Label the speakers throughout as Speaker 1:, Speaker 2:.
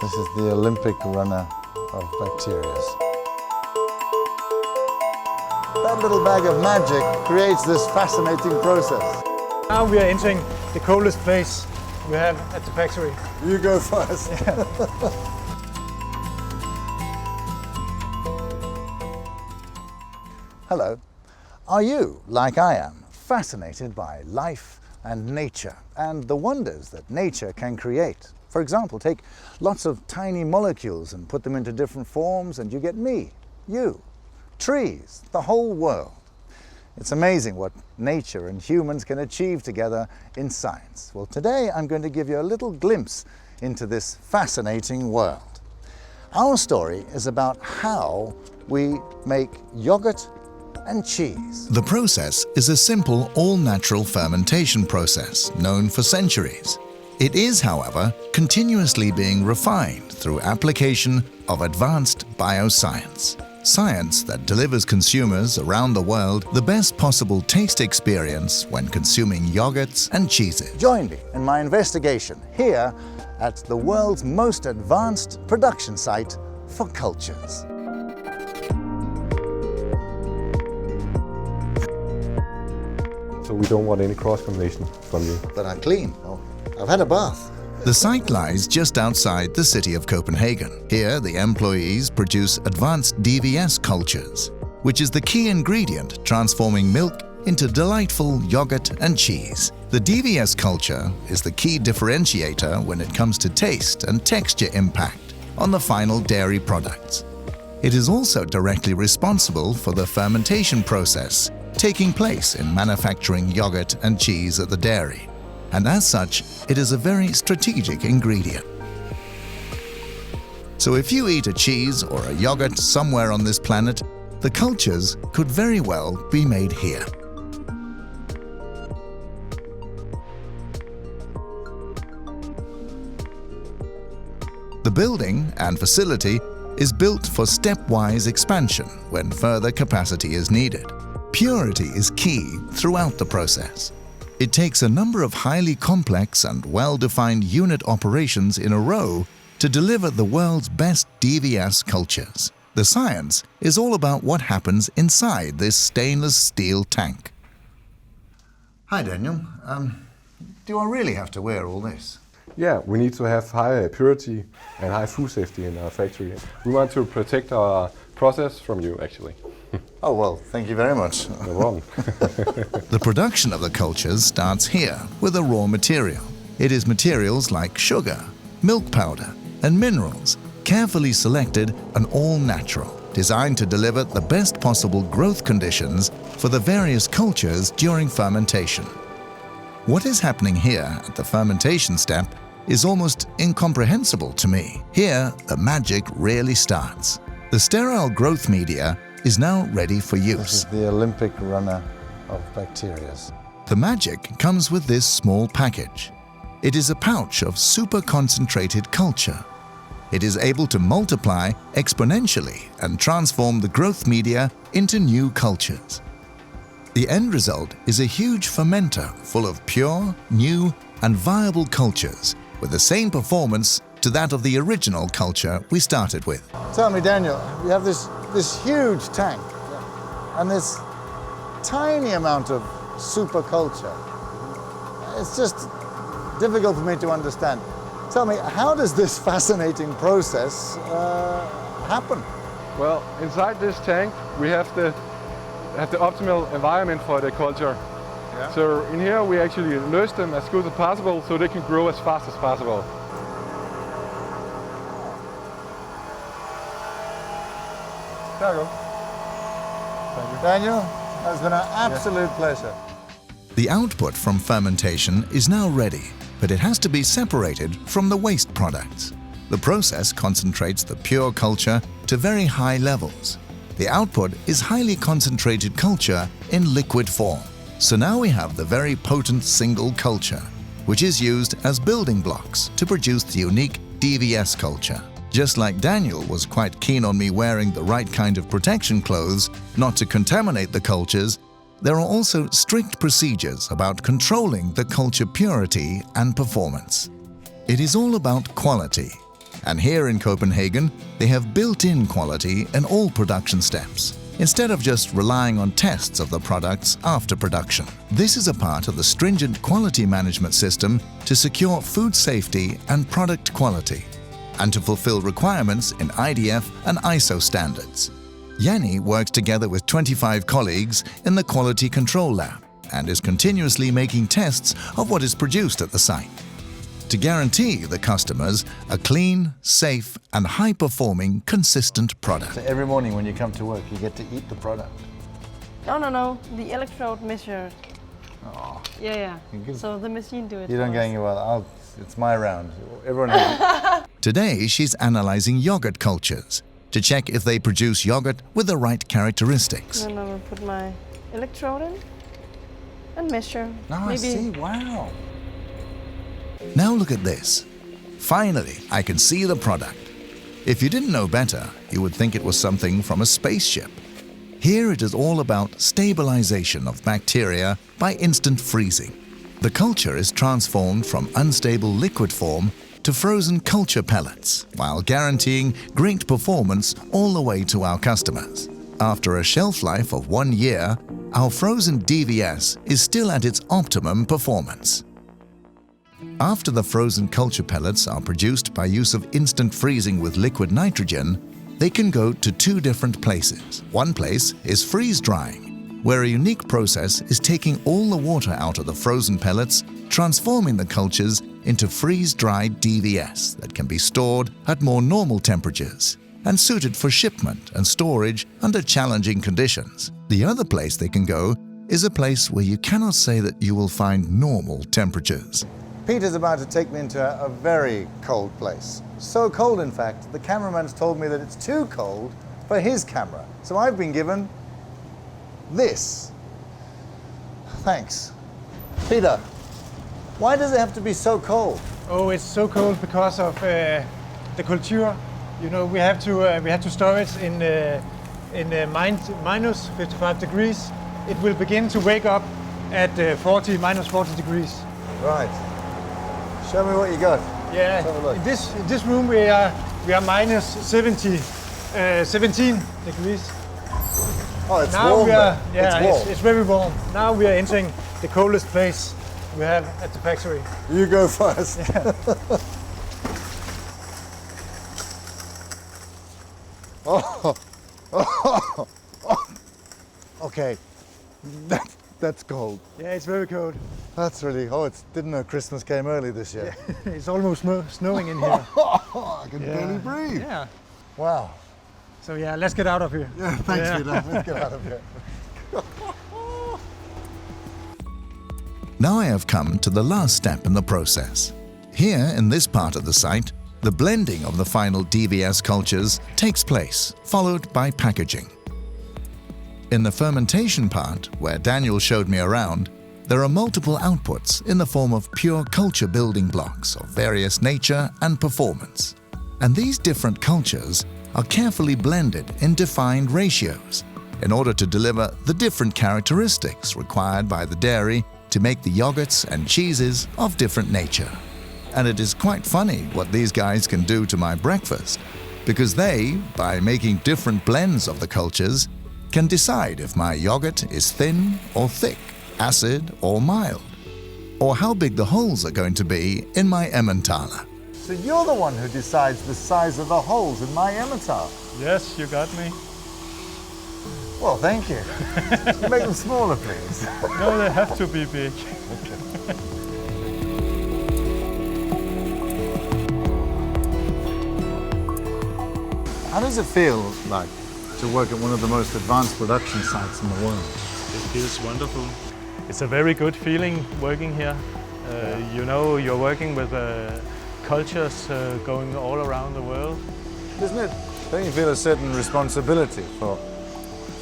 Speaker 1: This is the Olympic runner of bacteria. That little bag of magic creates this fascinating process.
Speaker 2: Now we are entering the coldest place we have at the factory.
Speaker 1: You go first.
Speaker 2: Yeah.
Speaker 1: Hello. Are you, like I am, fascinated by life and nature and the wonders that nature can create? For example, take lots of tiny molecules and put them into different forms and you get me, you, trees, the whole world. It's amazing what nature and humans can achieve together in science. Well, today I'm going to give you a little glimpse into this fascinating world. Our story is about how we make yogurt and cheese.
Speaker 3: The process is a simple, all-natural fermentation process known for centuries. It is, however, continuously being refined through application of advanced bioscience. Science that delivers consumers around the world the best possible taste experience when consuming yogurts and cheeses.
Speaker 1: Join me in my investigation here at the world's most advanced production site for cultures.
Speaker 4: So we don't want any cross-contamination from you.
Speaker 1: But I'm clean. Oh, I've had a bath.
Speaker 3: The site lies just outside the city of Copenhagen. Here, the employees produce advanced DVS cultures, which is the key ingredient transforming milk into delightful yogurt and cheese. The DVS culture is the key differentiator when it comes to taste and texture impact on the final dairy products. It is also directly responsible for the fermentation process taking place in manufacturing yogurt and cheese at the dairy. And as such, it is a very strategic ingredient. So if you eat a cheese or a yogurt somewhere on this planet, the cultures could very well be made here. The building and facility is built for stepwise expansion when further capacity is needed. Purity is key throughout the process. It takes a number of highly complex and well-defined unit operations in a row to deliver the world's best DVS cultures. The science is all about what happens inside this stainless steel tank.
Speaker 1: Hi, Daniel. Do I really have to wear all this?
Speaker 4: Yeah, we need to have high purity and high food safety in our factory. We want to protect our process from you, actually.
Speaker 1: Oh, well, thank you very much.
Speaker 4: No problem.
Speaker 3: The production of the cultures starts here with a raw material. It is materials like sugar, milk powder, and minerals, carefully selected and all natural, designed to deliver the best possible growth conditions for the various cultures during fermentation. What is happening here at the fermentation step is almost incomprehensible to me. Here, the magic really starts. The sterile growth media is now ready for use.
Speaker 1: This is the Olympic runner of bacteria.
Speaker 3: The magic comes with this small package. It is a pouch of super concentrated culture. It is able to multiply exponentially and transform the growth media into new cultures. The end result is a huge fermenter full of pure, new, and viable cultures with the same performance to that of the original culture we started with.
Speaker 1: Tell me, Daniel, you have this huge tank and this tiny amount of super culture. It's just difficult for me to understand. Tell me, how does this fascinating process happen?
Speaker 4: Well, inside this tank, we have the optimal environment for the culture.
Speaker 1: Yeah.
Speaker 4: So in here, we actually nurse them as good as possible so they can grow as fast as possible. There you go. Thank you.
Speaker 1: Daniel, it's been an absolute pleasure.
Speaker 3: The output from fermentation is now ready, but it has to be separated from the waste products. The process concentrates the pure culture to very high levels. The output is highly concentrated culture in liquid form. So now we have the very potent single culture, which is used as building blocks to produce the unique DVS culture. Just like Daniel was quite keen on me wearing the right kind of protection clothes not to contaminate the cultures, there are also strict procedures about controlling the culture purity and performance. It is all about quality, And here in Copenhagen, they have built-in quality in all production steps, instead of just relying on tests of the products after production. This is a part of the stringent quality management system to secure food safety and product quality, and to fulfill requirements in IDF and ISO standards. Janni works together with 25 colleagues in the Quality Control Lab and is continuously making tests of what is produced at the site, to guarantee the customers a clean, safe and high-performing, consistent product.
Speaker 1: So every morning when you come to work, you get to eat the product.
Speaker 5: No. The electrode measure.
Speaker 1: Oh,
Speaker 5: Yeah. So the machine do it.
Speaker 1: you don't
Speaker 5: for us.
Speaker 1: going well. It's my round. Everyone has
Speaker 3: Today, she's analyzing yogurt cultures to check if they produce yogurt with the right characteristics.
Speaker 5: Then I will put my electrode in and measure.
Speaker 1: I see. Wow.
Speaker 3: Now look at this. Finally, I can see the product. If you didn't know better, you would think it was something from a spaceship. Here it is all about stabilization of bacteria by instant freezing. The culture is transformed from unstable liquid form to frozen culture pellets, while guaranteeing great performance all the way to our customers. After a shelf life of 1 year, our frozen DVS is still at its optimum performance. After the frozen culture pellets are produced by use of instant freezing with liquid nitrogen, they can go to 2 different places. One place is freeze drying, where a unique process is taking all the water out of the frozen pellets, transforming the cultures into freeze-dried DVS that can be stored at more normal temperatures and suited for shipment and storage under challenging conditions. The other place they can go is a place where you cannot say that you will find normal temperatures.
Speaker 1: Peter's about to take me into a very cold place. So cold, in fact, the cameraman's told me that it's too cold for his camera. So I've been given this. Thanks. Peter, why does it have to be so cold?
Speaker 2: Oh, it's so cold because of the culture. You know, we have to store it in minus 55 degrees. It will begin to wake up at minus 40 degrees.
Speaker 1: Right. Show me what you got.
Speaker 2: Yeah.
Speaker 1: Let's have a look.
Speaker 2: In this room we are minus 17 degrees.
Speaker 1: Oh, it's
Speaker 2: Now
Speaker 1: warm.
Speaker 2: we are,
Speaker 1: then.
Speaker 2: yeah,
Speaker 1: it's warm.
Speaker 2: it's very warm. Now we are entering the coldest place we have at the factory.
Speaker 1: You go first. Okay, that's cold.
Speaker 2: Yeah, it's very cold.
Speaker 1: That's really. Oh, didn't know Christmas came early this year.
Speaker 2: It's almost snowing in here.
Speaker 1: I can
Speaker 2: Yeah.
Speaker 1: barely breathe.
Speaker 2: Yeah.
Speaker 1: Wow.
Speaker 2: So yeah, let's get out of here.
Speaker 1: Yeah, thanks, Peter. Let's get out of here.
Speaker 3: Now I have come to the last step in the process. Here, in this part of the site, the blending of the final DVS cultures takes place, followed by packaging. In the fermentation part, where Daniel showed me around, there are multiple outputs in the form of pure culture building blocks of various nature and performance. And these different cultures are carefully blended in defined ratios in order to deliver the different characteristics required by the dairy to make the yogurts and cheeses of different nature. And it is quite funny what these guys can do to my breakfast, because they, by making different blends of the cultures, can decide if my yogurt is thin or thick, acid or mild, or how big the holes are going to be in my Emmentaler.
Speaker 1: So you're the one who decides the size of the holes in my Emmentaler.
Speaker 2: Yes, you got me.
Speaker 1: Well, thank you. Make them smaller, please.
Speaker 2: No, they have to be big.
Speaker 1: How does it feel like to work at one of the most advanced production sites in the world?
Speaker 6: It feels wonderful. It's a very good feeling working here. You know, you're working with cultures going all around the world.
Speaker 1: Isn't it? Don't you feel a certain responsibility for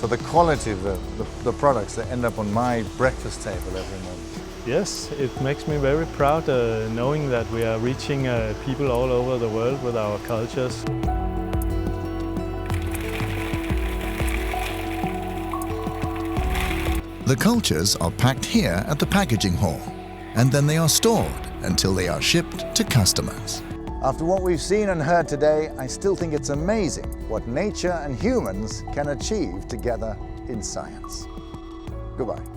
Speaker 1: the quality of the products that end up on my breakfast table every morning?
Speaker 6: Yes, it makes me very proud knowing that we are reaching people all over the world with our cultures.
Speaker 3: The cultures are packed here at the packaging hall, and then they are stored until they are shipped to customers.
Speaker 1: After what we've seen and heard today, I still think it's amazing what nature and humans can achieve together in science. Goodbye.